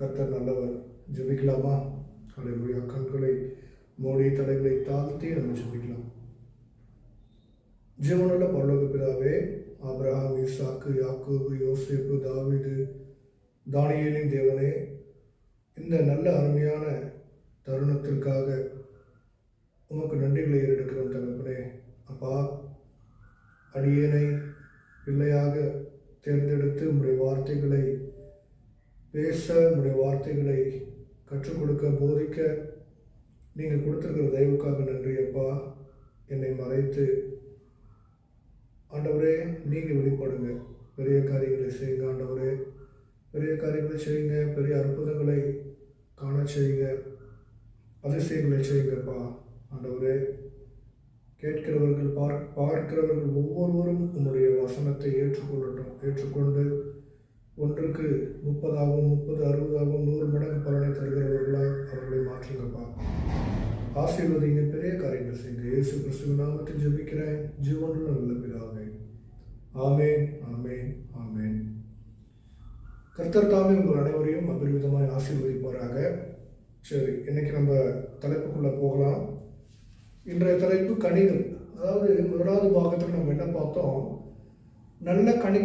கர்த்தர் நல்லவர். ஜெபிக்கலாமா? ஹல்லேலூயா. கண்களை மூடி தலைகளை தாழ்த்தி நம்ம ஜெபிக்கலாம். ஜீவனுள்ள பரலோக பிதாவே, ஆபிரகாம், ஈசாக்கு, யாக்கோபு, யோசேப்பு, தாவீது, தானியேலின் தேவனே, இந்த நல்ல அருமையான தருணத்திற்காக உமக்கு நன்றிகளை ஏறெடுக்கிறோம் தகப்பனே. அப்பா, அடியேனை பிள்ளையாக தேர்ந்தெடுத்து உம்முடைய வார்த்தைகளை பேச, உம்முடைய வார்த்தைகளை கற்றுக் கொடுக்க, போதிக்க நீங்கள் கொடுத்திருக்கிற தயவுக்காக நன்றி அப்பா. என்னை மறைத்து ஆண்டவரே நீங்கள் வெளிப்படுங்க, பெரிய காரியங்களை செய்யுங்க ஆண்டவரே, பெரிய காரியங்களை செய்யுங்க, பெரிய அற்புதங்களை காண செய்யுங்க, அதிசயங்களை செய்யுங்கப்பா ஆண்டவரே. கேட்கிறவர்கள் பார்க்கிறவர்கள் ஒவ்வொருவரும் உன்னுடைய வசனத்தை ஏற்றுக்கொண்டு ஒன்றுக்கு 30ஆகவும் 30, 60ஆகவும் 100 மடங்கு பலனை தருகிறவர்களாக அவர்களை மாற்றுங்கப்பா. ஆசீர்வதிங்க, பெரிய காரியங்கள் செய்யுங்க. இயேசு கிறிஸ்துவின் நாமத்தில் ஜெபிக்கிறேன் ஜீவனுள்ள நல்ல பிதாவே. ஆமேன், ஆமேன், ஆமேன். கர்த்தர் தாமே உங்கள் அனைவரையும் அபரிவிதமாய் ஆசீர்வதிப்பாராக. சரி, இன்னைக்கு நம்ம தலைப்புக்குள்ள போகலாம். இன்றைய தலைப்பு கனிகள். அதாவது முதலாவது பாகத்தில் நம்ம என்ன பார்த்தோம்? நல்ல கனி